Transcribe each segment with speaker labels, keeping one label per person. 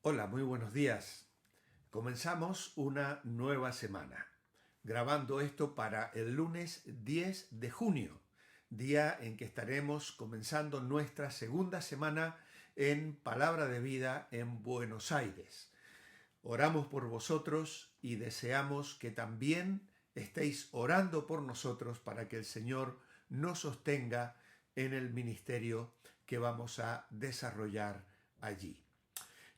Speaker 1: Hola, muy buenos días. Comenzamos una nueva semana, grabando esto para el lunes 10 de junio, día en que estaremos comenzando nuestra segunda semana en Palabra de Vida en Buenos Aires. Oramos por vosotros y deseamos que también estéis orando por nosotros para que el Señor nos sostenga en el ministerio que vamos a desarrollar allí.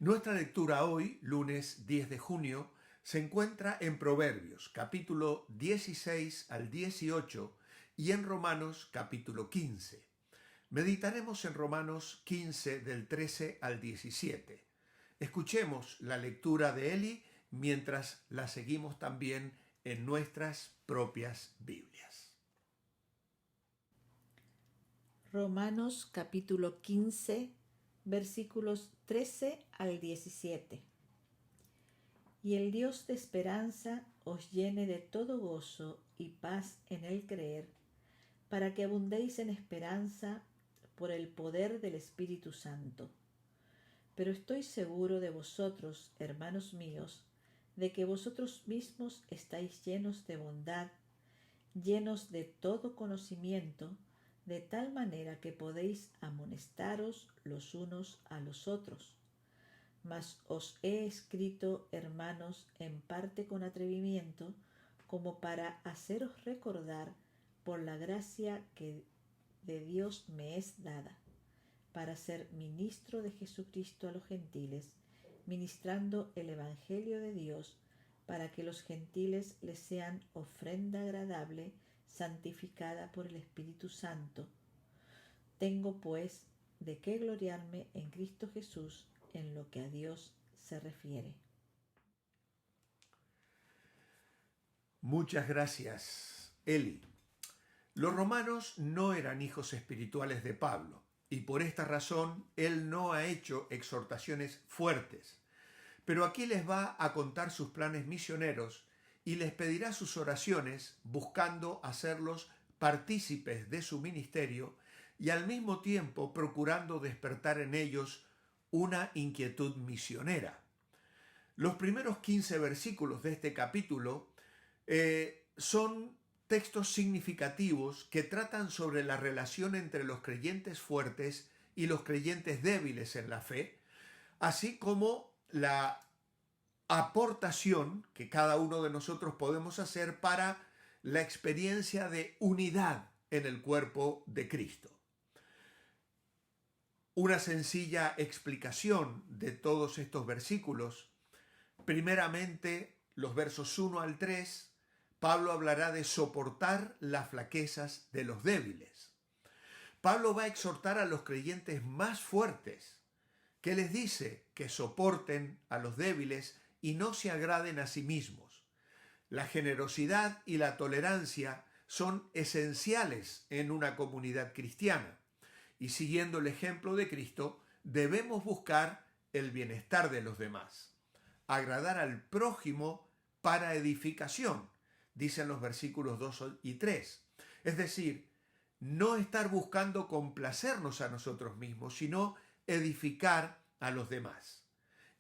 Speaker 1: Nuestra lectura hoy, lunes 10 de junio, se encuentra en Proverbios, capítulo 16 al 18 y en Romanos, capítulo 15. Meditaremos en Romanos 15 del 13 al 17. Escuchemos la lectura de Eli mientras la seguimos también en nuestras propias Biblias.
Speaker 2: Romanos capítulo 15, versículos 13 al 17. Y el Dios de esperanza os llene de todo gozo y paz en el creer, para que abundéis en esperanza por el poder del Espíritu Santo. Pero estoy seguro de vosotros, hermanos míos, de que vosotros mismos estáis llenos de bondad, llenos de todo conocimiento, de tal manera que podéis amonestaros los unos a los otros. Mas os he escrito, hermanos, en parte con atrevimiento, como para haceros recordar por la gracia que de Dios me es dada, para ser ministro de Jesucristo a los gentiles, ministrando el Evangelio de Dios, para que los gentiles les sean ofrenda agradable, santificada por el Espíritu Santo. Tengo, pues, de qué gloriarme en Cristo Jesús en lo que a Dios se refiere.
Speaker 1: Muchas gracias, Eli. Los romanos no eran hijos espirituales de Pablo y por esta razón él no ha hecho exhortaciones fuertes. Pero aquí les va a contar sus planes misioneros y les pedirá sus oraciones buscando hacerlos partícipes de su ministerio y al mismo tiempo procurando despertar en ellos una inquietud misionera. Los primeros 15 versículos de este capítulo son textos significativos que tratan sobre la relación entre los creyentes fuertes y los creyentes débiles en la fe, así como la aportación que cada uno de nosotros podemos hacer para la experiencia de unidad en el cuerpo de Cristo. Una sencilla explicación de todos estos versículos. Primeramente, los versos 1 al 3, Pablo hablará de soportar las flaquezas de los débiles. Pablo va a exhortar a los creyentes más fuertes, que les dice que soporten a los débiles y no se agraden a sí mismos. La generosidad y la tolerancia son esenciales en una comunidad cristiana y siguiendo el ejemplo de Cristo debemos buscar el bienestar de los demás, agradar al prójimo para edificación, dicen los versículos 2 y 3. Es decir, no estar buscando complacernos a nosotros mismos, sino edificar a los demás.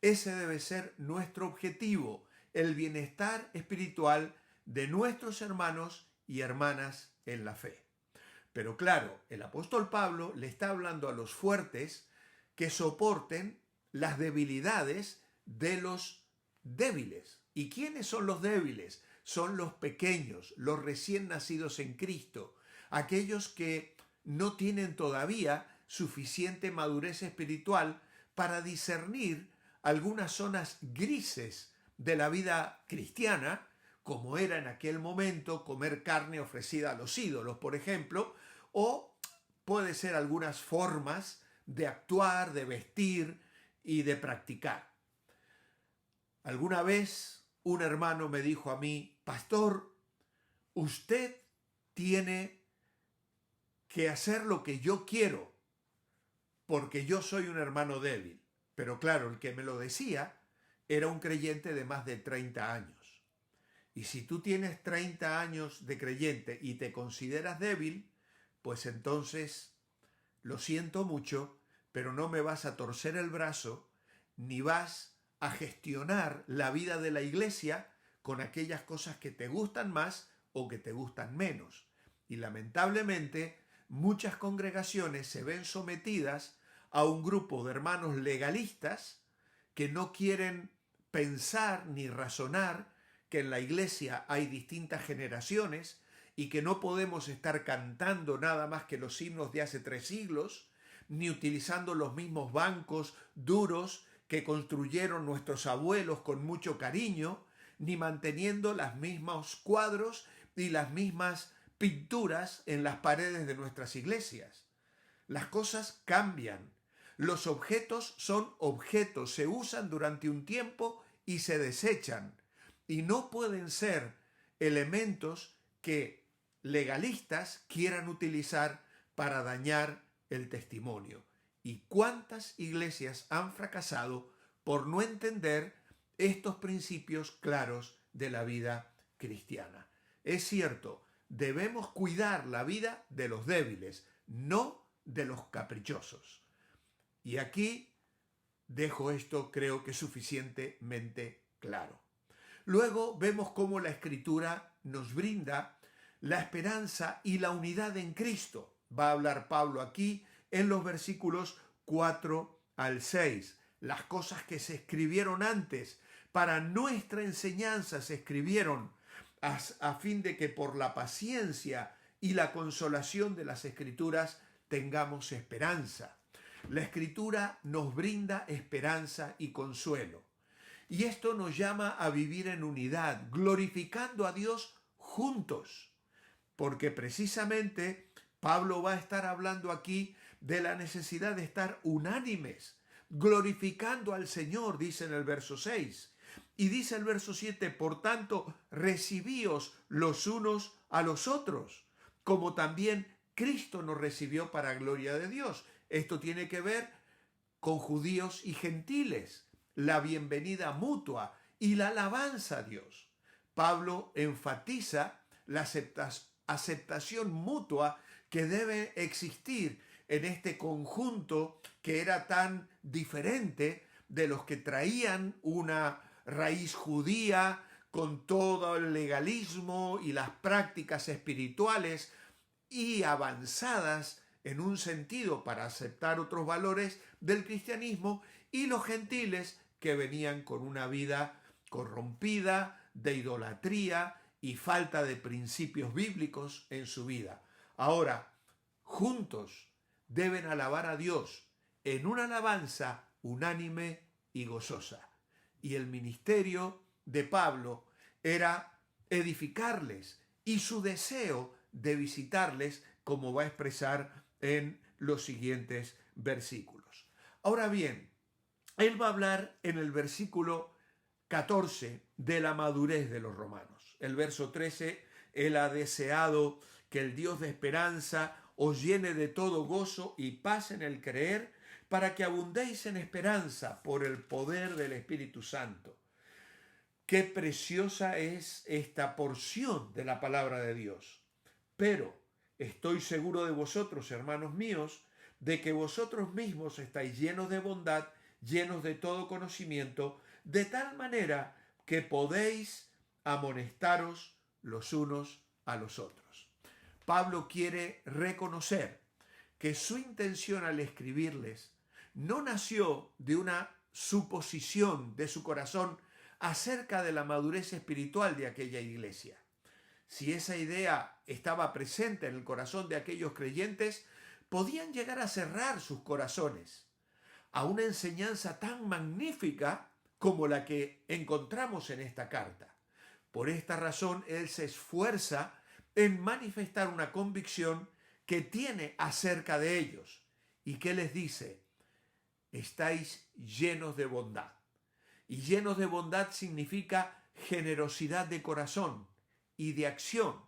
Speaker 1: Ese debe ser nuestro objetivo, el bienestar espiritual de nuestros hermanos y hermanas en la fe. Pero claro, el apóstol Pablo le está hablando a los fuertes que soporten las debilidades de los débiles. ¿Y quiénes son los débiles? Son los pequeños, los recién nacidos en Cristo, aquellos que no tienen todavía suficiente madurez espiritual para discernir algunas zonas grises de la vida cristiana, como era en aquel momento comer carne ofrecida a los ídolos, por ejemplo, o puede ser algunas formas de actuar, de vestir y de practicar. Alguna vez un hermano me dijo a mí: pastor, usted tiene que hacer lo que yo quiero, porque yo soy un hermano débil. Pero claro, el que me lo decía era un creyente de más de 30 años. Y si tú tienes 30 años de creyente y te consideras débil, pues entonces lo siento mucho, pero no me vas a torcer el brazo ni vas a gestionar la vida de la iglesia con aquellas cosas que te gustan más o que te gustan menos. Y lamentablemente, muchas congregaciones se ven sometidas a un grupo de hermanos legalistas que no quieren pensar ni razonar que en la iglesia hay distintas generaciones y que no podemos estar cantando nada más que los himnos de hace 3 siglos, ni utilizando los mismos bancos duros que construyeron nuestros abuelos con mucho cariño, ni manteniendo los mismos cuadros y las mismas pinturas en las paredes de nuestras iglesias. Las cosas cambian. Los objetos son objetos, se usan durante un tiempo y se desechan. Y no pueden ser elementos que legalistas quieran utilizar para dañar el testimonio. ¿Y cuántas iglesias han fracasado por no entender estos principios claros de la vida cristiana? Es cierto, debemos cuidar la vida de los débiles, no de los caprichosos. Y aquí dejo esto, creo que suficientemente claro. Luego vemos cómo la Escritura nos brinda la esperanza y la unidad en Cristo. Va a hablar Pablo aquí en los versículos 4 al 6. Las cosas que se escribieron antes para nuestra enseñanza se escribieron a fin de que por la paciencia y la consolación de las Escrituras tengamos esperanza. La Escritura nos brinda esperanza y consuelo. Y esto nos llama a vivir en unidad, glorificando a Dios juntos. Porque precisamente Pablo va a estar hablando aquí de la necesidad de estar unánimes, glorificando al Señor, dice en el verso 6. Y dice el verso 7, por tanto, recibíos los unos a los otros, como también Cristo nos recibió para gloria de Dios. Esto tiene que ver con judíos y gentiles, la bienvenida mutua y la alabanza a Dios. Pablo enfatiza la aceptación mutua que debe existir en este conjunto que era tan diferente de los que traían una raíz judía con todo el legalismo y las prácticas espirituales y avanzadas en un sentido para aceptar otros valores del cristianismo, y los gentiles que venían con una vida corrompida, de idolatría y falta de principios bíblicos en su vida. Ahora, juntos deben alabar a Dios en una alabanza unánime y gozosa. Y el ministerio de Pablo era edificarles y su deseo de visitarles, como va a expresar en los siguientes versículos. Ahora bien, él va a hablar en el versículo 14 de la madurez de los romanos. El verso 13, él ha deseado que el Dios de esperanza os llene de todo gozo y paz en el creer, para que abundéis en esperanza por el poder del Espíritu Santo. Qué preciosa es esta porción de la palabra de Dios. Pero estoy seguro de vosotros, hermanos míos, de que vosotros mismos estáis llenos de bondad, llenos de todo conocimiento, de tal manera que podéis amonestaros los unos a los otros. Pablo quiere reconocer que su intención al escribirles no nació de una suposición de su corazón acerca de la madurez espiritual de aquella iglesia. Si esa idea estaba presente en el corazón de aquellos creyentes, podían llegar a cerrar sus corazones a una enseñanza tan magnífica como la que encontramos en esta carta. Por esta razón, él se esfuerza en manifestar una convicción que tiene acerca de ellos. ¿Y qué les dice? Estáis llenos de bondad. Y llenos de bondad significa generosidad de corazón y de acción.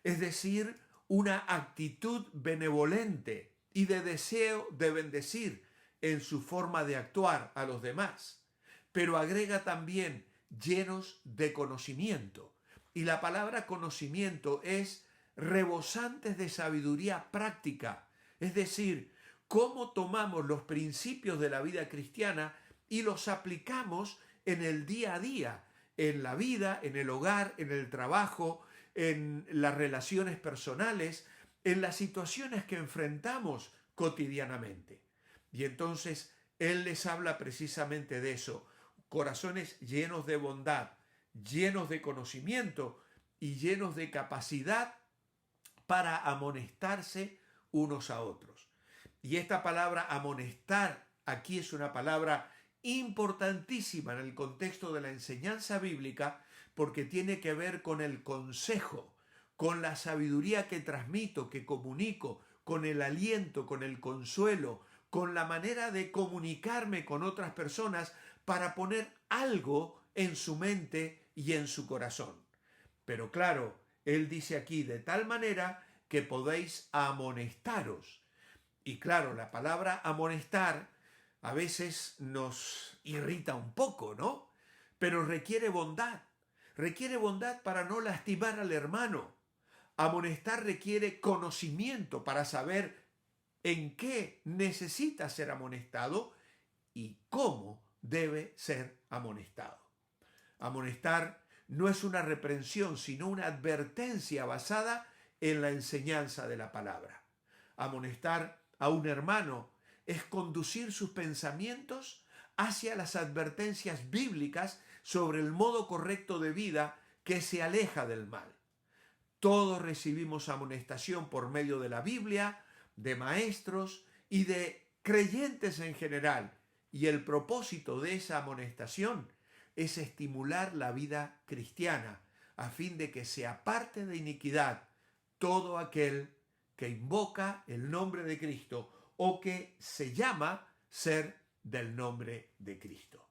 Speaker 1: Es decir, una actitud benevolente y de deseo de bendecir en su forma de actuar a los demás. Pero agrega también llenos de conocimiento. Y la palabra conocimiento es rebosantes de sabiduría práctica. Es decir, cómo tomamos los principios de la vida cristiana y los aplicamos en el día a día, en la vida, en el hogar, en el trabajo, en las relaciones personales, en las situaciones que enfrentamos cotidianamente. Y entonces Él les habla precisamente de eso, corazones llenos de bondad, llenos de conocimiento y llenos de capacidad para amonestarse unos a otros. Y esta palabra amonestar aquí es una palabra importantísima en el contexto de la enseñanza bíblica porque tiene que ver con el consejo, con la sabiduría que transmito, que comunico, con el aliento, con el consuelo, con la manera de comunicarme con otras personas para poner algo en su mente y en su corazón. Pero claro, Él dice aquí de tal manera que podéis amonestaros. Y claro, la palabra amonestar a veces nos irrita un poco, ¿no? Pero requiere bondad para no lastimar al hermano. Amonestar requiere conocimiento para saber en qué necesita ser amonestado y cómo debe ser amonestado. Amonestar no es una reprensión, sino una advertencia basada en la enseñanza de la palabra. Amonestar a un hermano es conducir sus pensamientos hacia las advertencias bíblicas sobre el modo correcto de vida que se aleja del mal. Todos recibimos amonestación por medio de la Biblia, de maestros y de creyentes en general. Y el propósito de esa amonestación es estimular la vida cristiana a fin de que se aparte de iniquidad todo aquel que invoca el nombre de Cristo o que se llama ser del nombre de Cristo.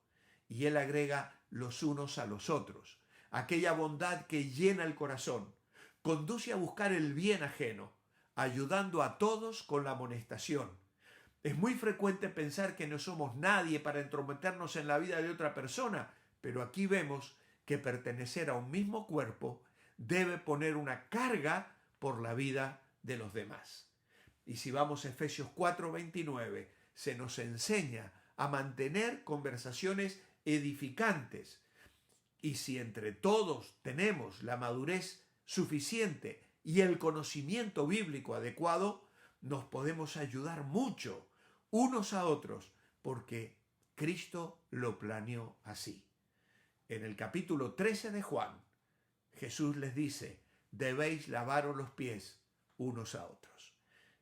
Speaker 1: Y él agrega los unos a los otros. Aquella bondad que llena el corazón conduce a buscar el bien ajeno, ayudando a todos con la amonestación. Es muy frecuente pensar que no somos nadie para entrometernos en la vida de otra persona, pero aquí vemos que pertenecer a un mismo cuerpo debe poner una carga por la vida de los demás. Y si vamos a Efesios 4:29, se nos enseña a mantener conversaciones edificantes. Y si entre todos tenemos la madurez suficiente y el conocimiento bíblico adecuado, nos podemos ayudar mucho unos a otros, porque Cristo lo planeó así. En el capítulo 13 de Juan, Jesús les dice, debéis lavaros los pies unos a otros.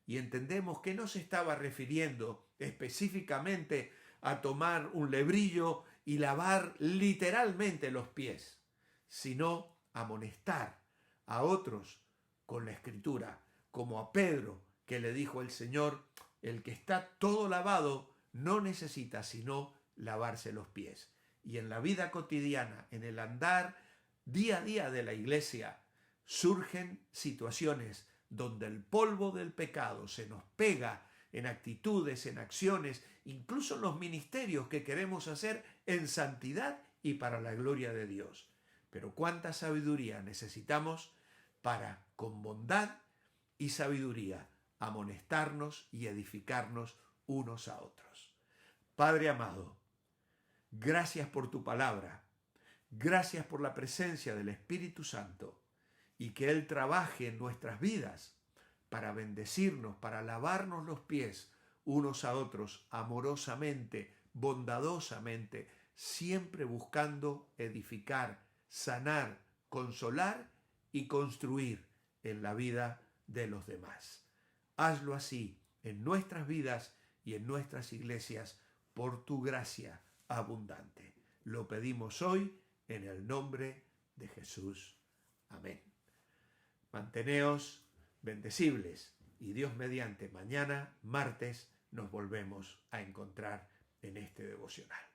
Speaker 1: Y entendemos que no se estaba refiriendo específicamente a tomar un lebrillo y lavar literalmente los pies, sino amonestar a otros con la Escritura, como a Pedro, que le dijo el Señor, el que está todo lavado no necesita sino lavarse los pies. Y en la vida cotidiana, en el andar día a día de la iglesia, surgen situaciones donde el polvo del pecado se nos pega en actitudes, en acciones, incluso en los ministerios que queremos hacer en santidad y para la gloria de Dios. Pero cuánta sabiduría necesitamos para, con bondad y sabiduría, amonestarnos y edificarnos unos a otros. Padre amado, gracias por tu palabra, gracias por la presencia del Espíritu Santo y que Él trabaje en nuestras vidas para bendecirnos, para lavarnos los pies unos a otros amorosamente, bondadosamente, siempre buscando edificar, sanar, consolar y construir en la vida de los demás. Hazlo así en nuestras vidas y en nuestras iglesias por tu gracia abundante. Lo pedimos hoy en el nombre de Jesús. Amén. Manteneos bendecibles y Dios mediante mañana, martes, nos volvemos a encontrar en este devocional.